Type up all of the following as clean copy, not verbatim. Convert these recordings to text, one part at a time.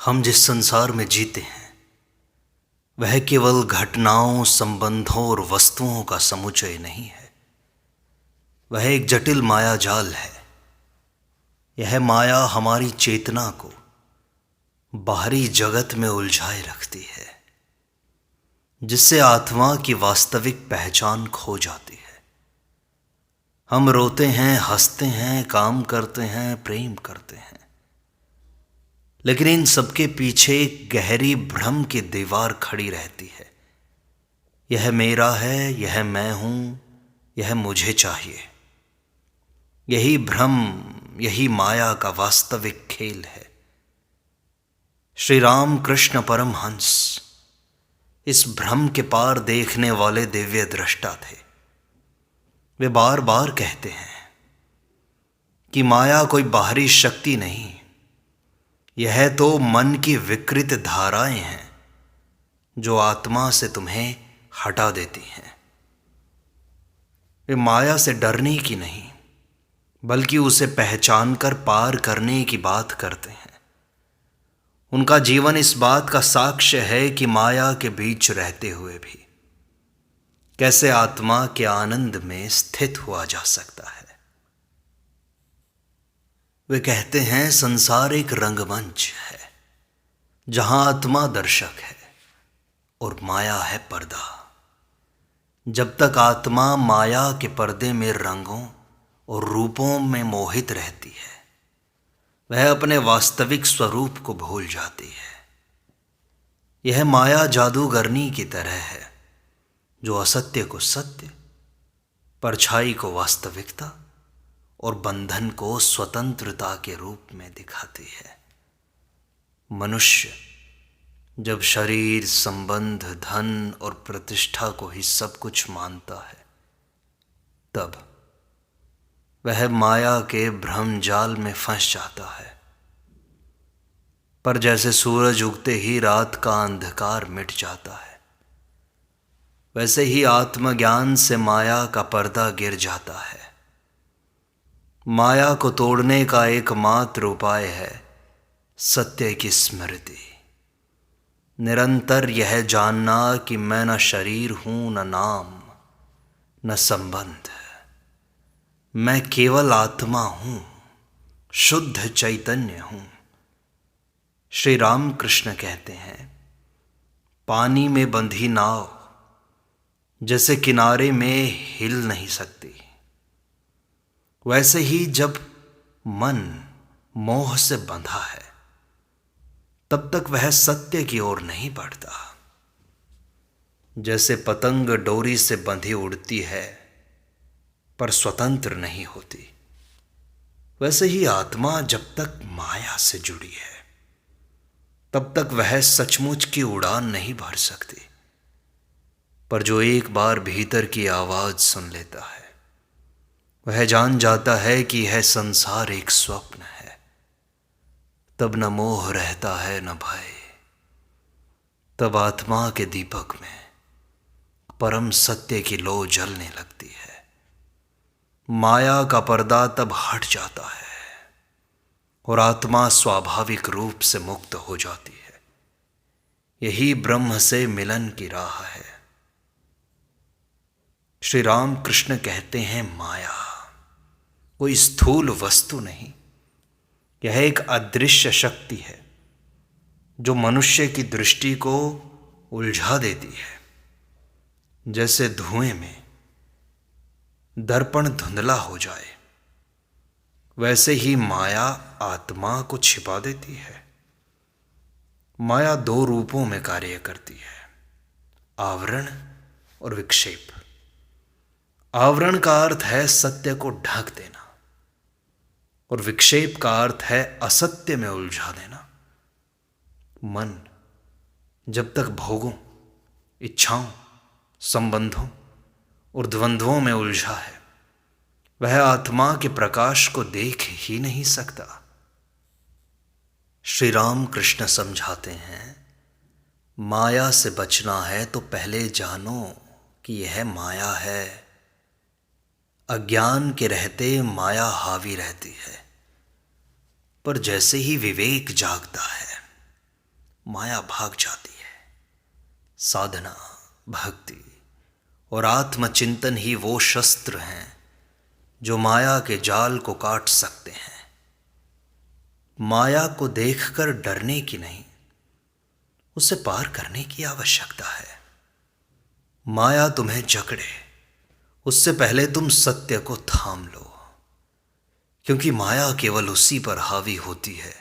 हम जिस संसार में जीते हैं वह केवल घटनाओं, संबंधों और वस्तुओं का समुच्चय नहीं है। वह एक जटिल माया जाल है। यह माया हमारी चेतना को बाहरी जगत में उलझाए रखती है, जिससे आत्मा की वास्तविक पहचान खो जाती है। हम रोते हैं, हंसते हैं, काम करते हैं, प्रेम करते हैं, लेकिन इन सबके पीछे एक गहरी भ्रम की दीवार खड़ी रहती है। यह मेरा है, यह मैं हूं, यह मुझे चाहिए। यही भ्रम, यही माया का वास्तविक खेल है। श्री राम कृष्ण परमहंस इस भ्रम के पार देखने वाले दिव्य दृष्टा थे। वे बार बार कहते हैं कि माया कोई बाहरी शक्ति नहीं, यह तो मन की विकृत धाराएं हैं जो आत्मा से तुम्हें हटा देती हैं। वे माया से डरने की नहीं, बल्कि उसे पहचान कर पार करने की बात करते हैं। उनका जीवन इस बात का साक्ष्य है कि माया के बीच रहते हुए भी कैसे आत्मा के आनंद में स्थित हुआ जा सकता है। वे कहते हैं संसार एक रंगमंच है जहां आत्मा दर्शक है और माया है पर्दा। जब तक आत्मा माया के पर्दे में रंगों और रूपों में मोहित रहती है, वह अपने वास्तविक स्वरूप को भूल जाती है। यह माया जादूगरनी की तरह है जो असत्य को सत्य, परछाई को वास्तविकता और बंधन को स्वतंत्रता के रूप में दिखाती है। मनुष्य जब शरीर, संबंध, धन और प्रतिष्ठा को ही सब कुछ मानता है, तब वह माया के भ्रम जाल में फंस जाता है। पर जैसे सूरज उगते ही रात का अंधकार मिट जाता है, वैसे ही आत्मज्ञान से माया का पर्दा गिर जाता है। माया को तोड़ने का एकमात्र उपाय है सत्य की स्मृति। निरंतर यह जानना कि मैं न शरीर हूं, न नाम, न संबंध। मैं केवल आत्मा हूं, शुद्ध चैतन्य हूं। श्री राम कृष्ण कहते हैं, पानी में बंधी नाव जैसे किनारे में हिल नहीं सकती, वैसे ही जब मन मोह से बंधा है तब तक वह सत्य की ओर नहीं बढ़ता। जैसे पतंग डोरी से बंधी उड़ती है पर स्वतंत्र नहीं होती, वैसे ही आत्मा जब तक माया से जुड़ी है तब तक वह सचमुच की उड़ान नहीं भर सकती। पर जो एक बार भीतर की आवाज सुन लेता है, वह जान जाता है कि यह संसार एक स्वप्न है। तब न मोह रहता है, न भय। तब आत्मा के दीपक में परम सत्य की लौ जलने लगती है। माया का पर्दा तब हट जाता है और आत्मा स्वाभाविक रूप से मुक्त हो जाती है। यही ब्रह्म से मिलन की राह है। श्री राम कृष्ण कहते हैं, माया कोई स्थूल वस्तु नहीं, यह एक अदृश्य शक्ति है जो मनुष्य की दृष्टि को उलझा देती है। जैसे धुएं में दर्पण धुंधला हो जाए, वैसे ही माया आत्मा को छिपा देती है। माया दो रूपों में कार्य करती है, आवरण और विक्षेप। आवरण का अर्थ है सत्य को ढक देना और विक्षेप का अर्थ है असत्य में उलझा देना। मन जब तक भोगों, इच्छाओं, संबंधों और द्वंद्वों में उलझा है, वह आत्मा के प्रकाश को देख ही नहीं सकता। श्री राम कृष्ण समझाते हैं, माया से बचना है तो पहले जानो कि यह माया है। अज्ञान के रहते माया हावी रहती है, पर जैसे ही विवेक जागता है, माया भाग जाती है। साधना, भक्ति और आत्मचिंतन ही वो शस्त्र हैं जो माया के जाल को काट सकते हैं। माया को देखकर डरने की नहीं, उसे पार करने की आवश्यकता है। माया तुम्हें जकड़े उससे पहले तुम सत्य को थाम लो, क्योंकि माया केवल उसी पर हावी होती है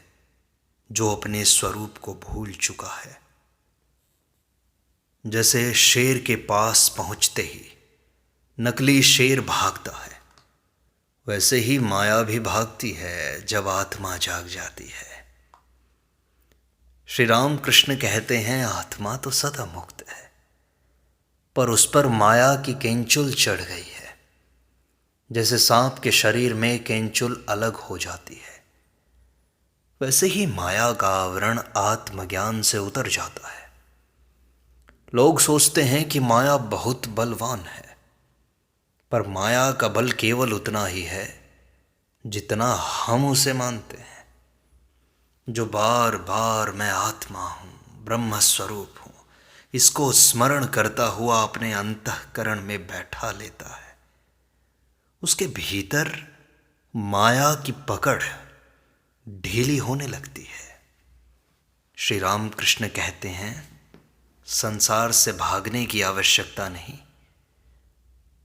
जो अपने स्वरूप को भूल चुका है। जैसे शेर के पास पहुंचते ही नकली शेर भागता है, वैसे ही माया भी भागती है जब आत्मा जाग जाती है। श्री राम कृष्ण कहते हैं, आत्मा तो सदा मुक्त है, पर उस पर माया की केंचुल चढ़ गई है। जैसे सांप के शरीर में केंचुल अलग हो जाती है, वैसे ही माया का आवरण आत्मज्ञान से उतर जाता है। लोग सोचते हैं कि माया बहुत बलवान है, पर माया का बल केवल उतना ही है जितना हम उसे मानते हैं। जो बार बार मैं आत्मा हूँ, ब्रह्म स्वरूप हूँ, इसको स्मरण करता हुआ अपने अंतःकरण में बैठा लेता है, उसके भीतर माया की पकड़ ढीली होने लगती है। श्री राम कृष्ण कहते हैं, संसार से भागने की आवश्यकता नहीं,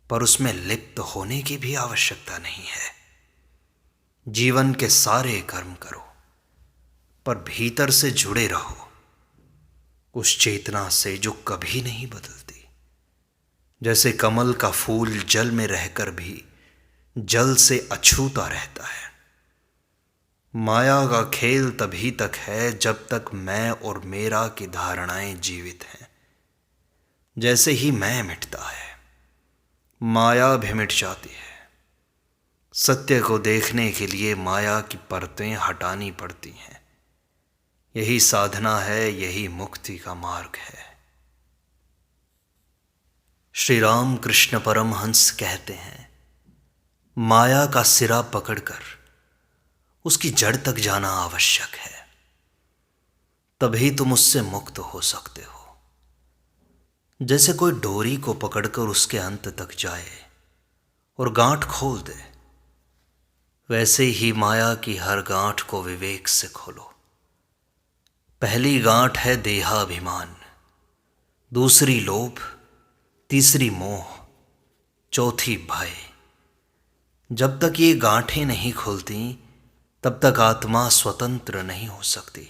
पर उसमें लिप्त होने की भी आवश्यकता नहीं है। जीवन के सारे कर्म करो, पर भीतर से जुड़े रहो उस चेतना से जो कभी नहीं बदलती। जैसे कमल का फूल जल में रहकर भी जल से अछूता रहता है। माया का खेल तभी तक है जब तक मैं और मेरा की धारणाएं जीवित हैं। जैसे ही मैं मिटता है, माया भी मिट जाती है। सत्य को देखने के लिए माया की परतें हटानी पड़ती हैं। यही साधना है, यही मुक्ति का मार्ग है। श्री राम कृष्ण परमहंस कहते हैं, माया का सिरा पकड़कर उसकी जड़ तक जाना आवश्यक है, तभी तुम उससे मुक्त हो सकते हो। जैसे कोई डोरी को पकड़कर उसके अंत तक जाए और गांठ खोल दे, वैसे ही माया की हर गांठ को विवेक से खोलो। पहली गांठ है देहाभिमान, दूसरी लोभ, तीसरी मोह, चौथी भय। जब तक ये गांठें नहीं खुलती, तब तक आत्मा स्वतंत्र नहीं हो सकती।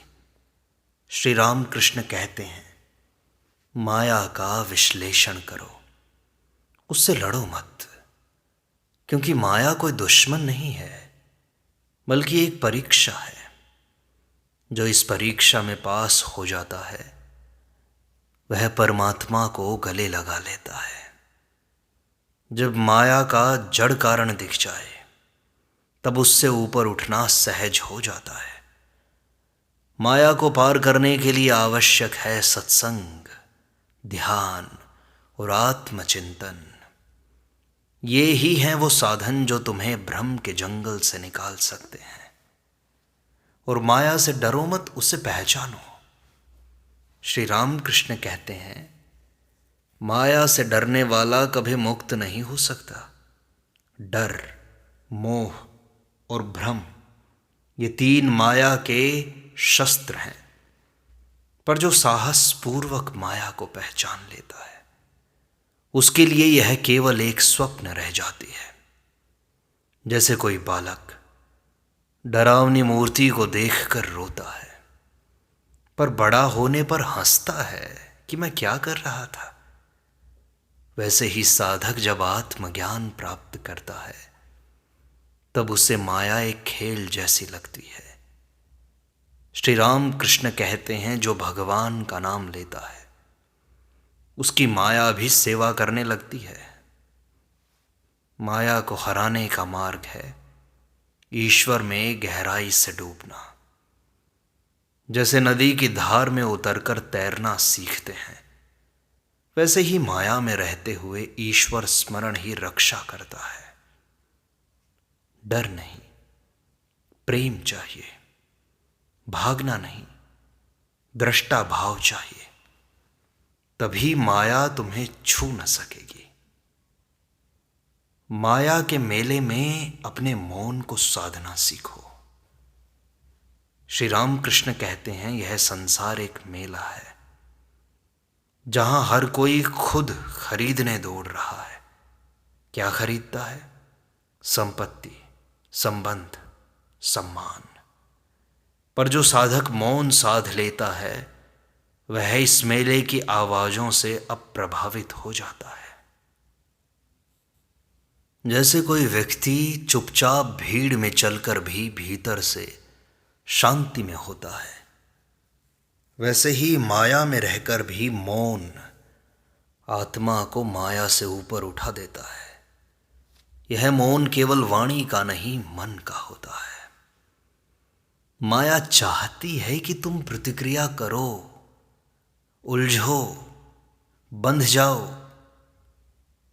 श्री राम कृष्ण कहते हैं, माया का विश्लेषण करो, उससे लड़ो मत, क्योंकि माया कोई दुश्मन नहीं है, बल्कि एक परीक्षा है। जो इस परीक्षा में पास हो जाता है, वह परमात्मा को गले लगा लेता है। जब माया का जड़ कारण दिख जाए, तब उससे ऊपर उठना सहज हो जाता है। माया को पार करने के लिए आवश्यक है सत्संग, ध्यान और आत्मचिंतन। ये ही हैं वो साधन जो तुम्हें भ्रम के जंगल से निकाल सकते हैं। और माया से डरो मत, उसे पहचानो। श्री राम कृष्ण कहते हैं, माया से डरने वाला कभी मुक्त नहीं हो सकता। डर, मोह और भ्रम, ये तीन माया के शस्त्र हैं। पर जो साहस पूर्वक माया को पहचान लेता है, उसके लिए यह केवल एक स्वप्न रह जाती है। जैसे कोई बालक डरावनी मूर्ति को देखकर रोता है, पर बड़ा होने पर हंसता है कि मैं क्या कर रहा था। वैसे ही साधक जब आत्मज्ञान प्राप्त करता है, तब उसे माया एक खेल जैसी लगती है। श्री राम कृष्ण कहते हैं, जो भगवान का नाम लेता है, उसकी माया भी सेवा करने लगती है। माया को हराने का मार्ग है ईश्वर में गहराई से डूबना। जैसे नदी की धार में उतरकर तैरना सीखते हैं, वैसे ही माया में रहते हुए ईश्वर स्मरण ही रक्षा करता है। डर नहीं, प्रेम चाहिए। भागना नहीं, दृष्टा भाव चाहिए, तभी माया तुम्हें छू न सकेगी। माया के मेले में अपने मौन को साधना सीखो। श्री राम कृष्ण कहते हैं, यह संसार एक मेला है जहां हर कोई खुद खरीदने दौड़ रहा है। क्या खरीदता है? संपत्ति, संबंध, सम्मान। पर जो साधक मौन साध लेता है वह इस मेले की आवाजों से अप्रभावित हो जाता है। जैसे कोई व्यक्ति चुपचाप भीड़ में चलकर भी भीतर से शांति में होता है, वैसे ही माया में रहकर भी मौन आत्मा को माया से ऊपर उठा देता है। यह मौन केवल वाणी का नहीं, मन का होता है। माया चाहती है कि तुम प्रतिक्रिया करो, उलझो, बंध जाओ,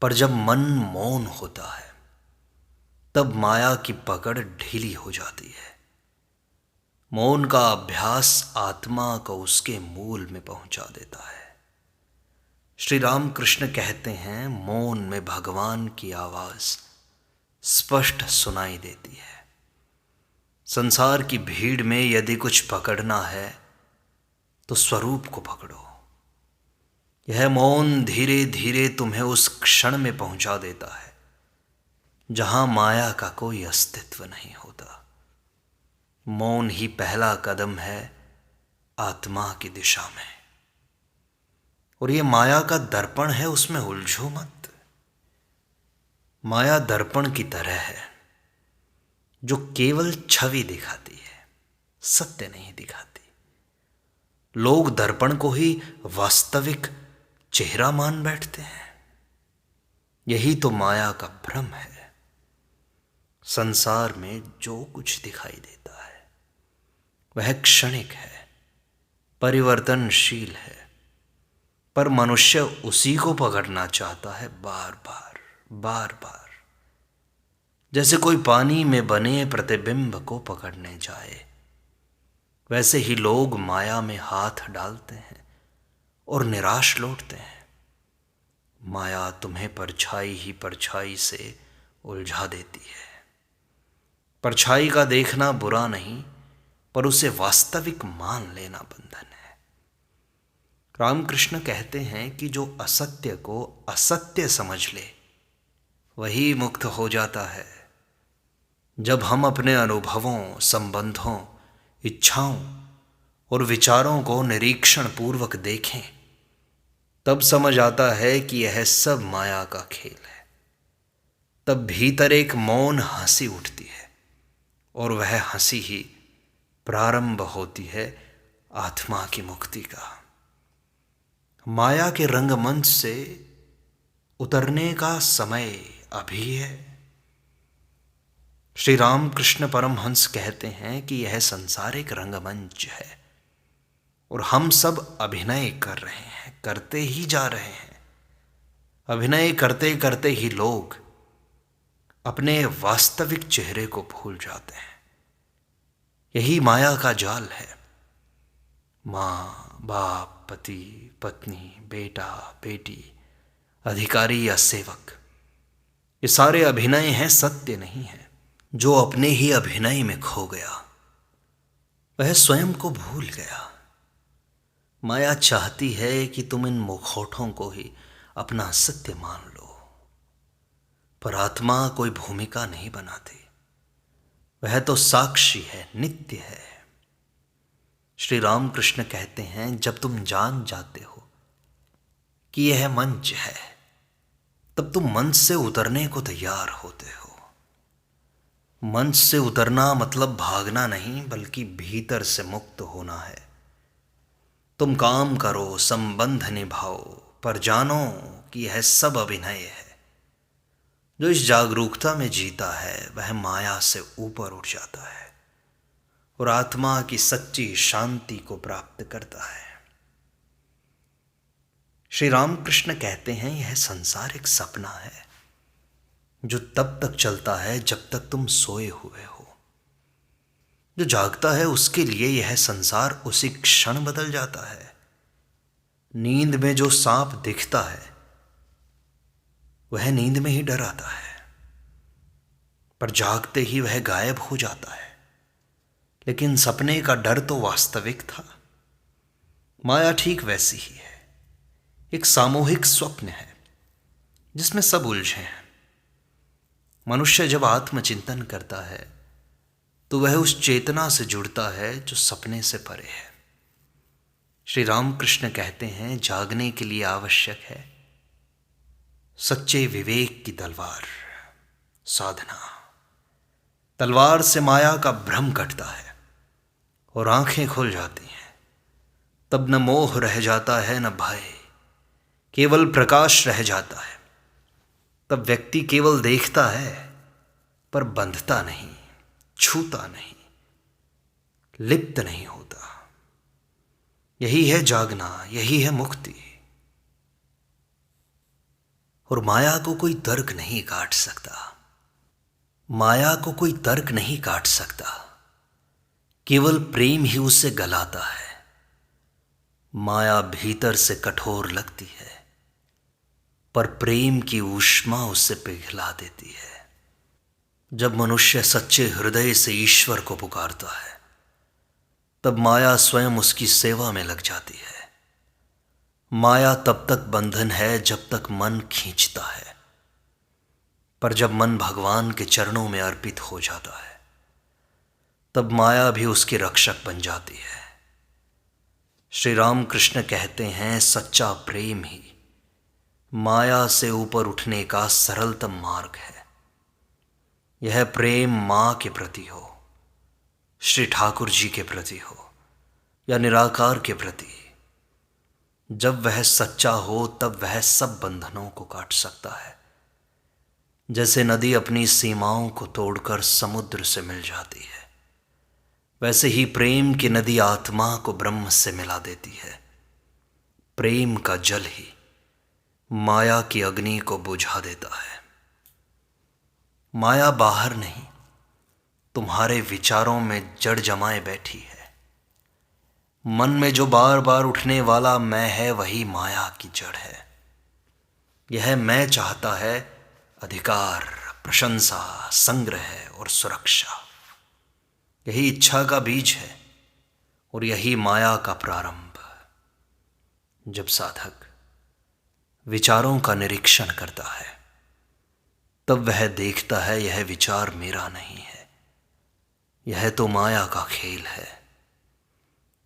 पर जब मन मौन होता है तब माया की पकड़ ढीली हो जाती है। मौन का अभ्यास आत्मा को उसके मूल में पहुंचा देता है। श्री राम कृष्ण कहते हैं, मौन में भगवान की आवाज स्पष्ट सुनाई देती है। संसार की भीड़ में यदि कुछ पकड़ना है तो स्वरूप को पकड़ो। यह मौन धीरे धीरे तुम्हें उस क्षण में पहुंचा देता है जहां माया का कोई अस्तित्व नहीं होता। मौन ही पहला कदम है आत्मा की दिशा में। और ये माया का दर्पण है, उसमें उलझो मत। माया दर्पण की तरह है जो केवल छवि दिखाती है, सत्य नहीं दिखाती। लोग दर्पण को ही वास्तविक चेहरा मान बैठते हैं। यही तो माया का भ्रम है। संसार में जो कुछ दिखाई देता है वह क्षणिक है, परिवर्तनशील है, पर मनुष्य उसी को पकड़ना चाहता है बार बार बार बार। जैसे कोई पानी में बने प्रतिबिंब को पकड़ने जाए, वैसे ही लोग माया में हाथ डालते हैं और निराश लौटते हैं। माया तुम्हें परछाई ही परछाई से उलझा देती है। परछाई का देखना बुरा नहीं, पर उसे वास्तविक मान लेना बंधन है। रामकृष्ण कहते हैं कि जो असत्य को असत्य समझ ले वही मुक्त हो जाता है। जब हम अपने अनुभवों, संबंधों, इच्छाओं और विचारों को निरीक्षण पूर्वक देखें, तब समझ आता है कि यह सब माया का खेल है। तब भीतर एक मौन हंसी उठती है और वह हंसी ही प्रारंभ होती है आत्मा की मुक्ति का। माया के रंगमंच से उतरने का समय अभी है। श्री रामकृष्ण परमहंस कहते हैं कि यह संसार एक रंगमंच है और हम सब अभिनय कर रहे हैं, करते ही जा रहे हैं। अभिनय करते करते ही लोग अपने वास्तविक चेहरे को भूल जाते हैं। यही माया का जाल है। माँ, बाप, पति, पत्नी, बेटा, बेटी, अधिकारी या सेवक, ये सारे अभिनय हैं, सत्य नहीं है। जो अपने ही अभिनय में खो गया वह स्वयं को भूल गया। माया चाहती है कि तुम इन मुखौटों को ही अपना सत्य मान लो, पर आत्मा कोई भूमिका नहीं बनाती। वह तो साक्षी है, नित्य है। श्री रामकृष्ण कहते हैं, जब तुम जान जाते हो कि यह मंच है, तब तुम मंच से उतरने को तैयार होते हो। मंच से उतरना मतलब भागना नहीं, बल्कि भीतर से मुक्त होना है। तुम काम करो, संबंध निभाओ, पर जानो कि यह सब अभिनय है। जो इस जागरूकता में जीता है वह माया से ऊपर उठ जाता है और आत्मा की सच्ची शांति को प्राप्त करता है। श्री रामकृष्ण कहते हैं, यह संसार एक सपना है जो तब तक चलता है जब तक तुम सोए हुए हो। जो जागता है उसके लिए यह संसार उसी क्षण बदल जाता है। नींद में जो सांप दिखता है वह नींद में ही डर आता है, पर जागते ही वह गायब हो जाता है। लेकिन सपने का डर तो वास्तविक था। माया ठीक वैसी ही है, एक सामूहिक स्वप्न है जिसमें सब उलझे हैं। मनुष्य जब आत्मचिंतन करता है तो वह उस चेतना से जुड़ता है जो सपने से परे है। श्री रामकृष्ण कहते हैं, जागने के लिए आवश्यक है सच्चे विवेक की तलवार, साधना। तलवार से माया का भ्रम कटता है और आंखें खुल जाती हैं। तब न मोह रह जाता है न भय, केवल प्रकाश रह जाता है। तब व्यक्ति केवल देखता है पर बंधता नहीं, छूता नहीं, लिप्त नहीं होता। यही है जागना, यही है मुक्ति। और माया को कोई तर्क नहीं काट सकता। माया को कोई तर्क नहीं काट सकता, केवल प्रेम ही उसे गलाता है। माया भीतर से कठोर लगती है, पर प्रेम की ऊष्मा उसे पिघला देती है। जब मनुष्य सच्चे हृदय से ईश्वर को पुकारता है तब माया स्वयं उसकी सेवा में लग जाती है। माया तब तक बंधन है जब तक मन खींचता है, पर जब मन भगवान के चरणों में अर्पित हो जाता है तब माया भी उसके रक्षक बन जाती है। श्री रामकृष्ण कहते हैं, सच्चा प्रेम ही माया से ऊपर उठने का सरलतम मार्ग है। यह प्रेम मां के प्रति हो, श्री ठाकुर जी के प्रति हो या निराकार के प्रति, जब वह सच्चा हो तब वह सब बंधनों को काट सकता है। जैसे नदी अपनी सीमाओं को तोड़कर समुद्र से मिल जाती है, वैसे ही प्रेम की नदी आत्मा को ब्रह्म से मिला देती है। प्रेम का जल ही माया की अग्नि को बुझा देता है। माया बाहर नहीं, तुम्हारे विचारों में जड़ जमाए बैठी है। मन में जो बार बार उठने वाला मैं है वही माया की जड़ है। यह मैं चाहता है अधिकार, प्रशंसा, संग्रह और सुरक्षा। यही इच्छा का बीज है और यही माया का प्रारंभ। जब साधक विचारों का निरीक्षण करता है तब वह देखता है यह विचार मेरा नहीं है, यह तो माया का खेल है।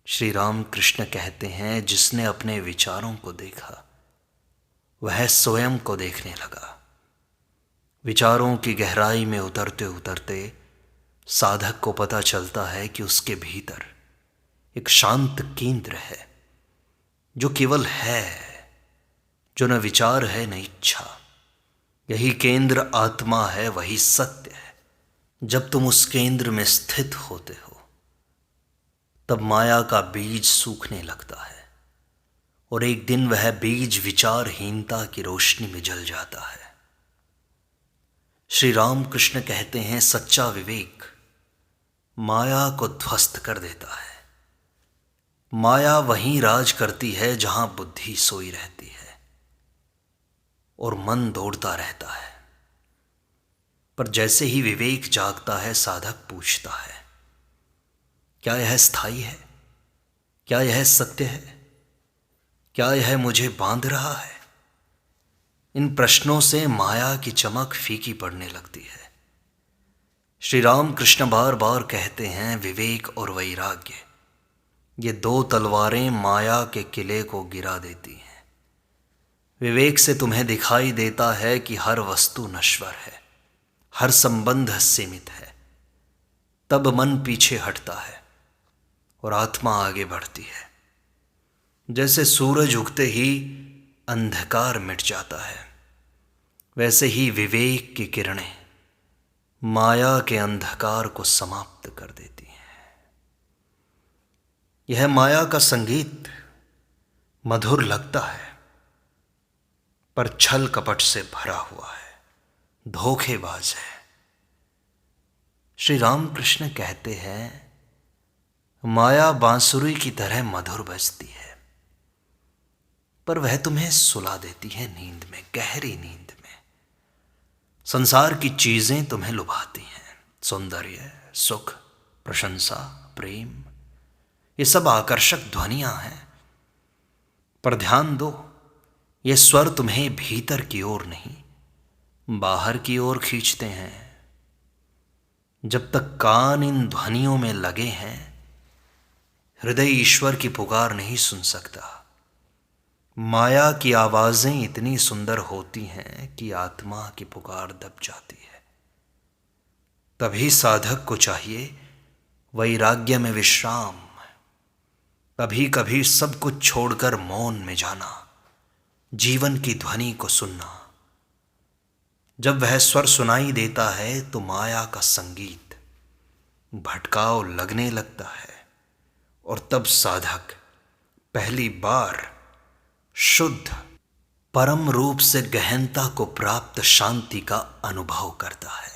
श्री रामकृष्ण कहते हैं, जिसने अपने विचारों को देखा वह स्वयं को देखने लगा। विचारों की गहराई में उतरते उतरते साधक को पता चलता है कि उसके भीतर एक शांत केंद्र है जो केवल है, जो न विचार है न इच्छा। यही केंद्र आत्मा है, वही सत्य है। जब तुम उस केंद्र में स्थित होते हो तब माया का बीज सूखने लगता है और एक दिन वह बीज विचारहीनता की रोशनी में जल जाता है। श्री रामकृष्ण कहते हैं, सच्चा विवेक माया को ध्वस्त कर देता है। माया वहीं राज करती है जहां बुद्धि सोई रहती है और मन दौड़ता रहता है। पर जैसे ही विवेक जागता है, साधक पूछता है, क्या यह स्थायी है? क्या यह सत्य है? क्या यह मुझे बांध रहा है? इन प्रश्नों से माया की चमक फीकी पड़ने लगती है। श्री रामकृष्ण बार बार कहते हैं, विवेक और वैराग्य ये दो तलवारें माया के किले को गिरा देती हैं। विवेक से तुम्हें दिखाई देता है कि हर वस्तु नश्वर है, हर संबंध सीमित है। तब मन पीछे हटता है और आत्मा आगे बढ़ती है। जैसे सूरज उगते ही अंधकार मिट जाता है, वैसे ही विवेक की किरणें माया के अंधकार को समाप्त कर देती हैं। यह माया का संगीत मधुर लगता है, पर छल कपट से भरा हुआ है, धोखेबाज है। श्री रामकृष्ण कहते हैं, माया बांसुरी की तरह मधुर बजती है, पर वह तुम्हें सुला देती है नींद में, गहरी नींद में। संसार की चीजें तुम्हें लुभाती हैं, सौंदर्य, सुख, प्रशंसा, प्रेम, ये सब आकर्षक ध्वनियां हैं। पर ध्यान दो, ये स्वर तुम्हें भीतर की ओर नहीं, बाहर की ओर खींचते हैं। जब तक कान इन ध्वनियों में लगे हैं, हृदय ईश्वर की पुकार नहीं सुन सकता। माया की आवाजें इतनी सुंदर होती हैं कि आत्मा की पुकार दब जाती है। तभी साधक को चाहिए वैराग्य में विश्राम, कभी कभी सब कुछ छोड़कर मौन में जाना, जीवन की ध्वनि को सुनना। जब वह स्वर सुनाई देता है तो माया का संगीत भटकाव लगने लगता है, और तब साधक पहली बार शुद्ध परम रूप से गहनता को प्राप्त शांति का अनुभव करता है।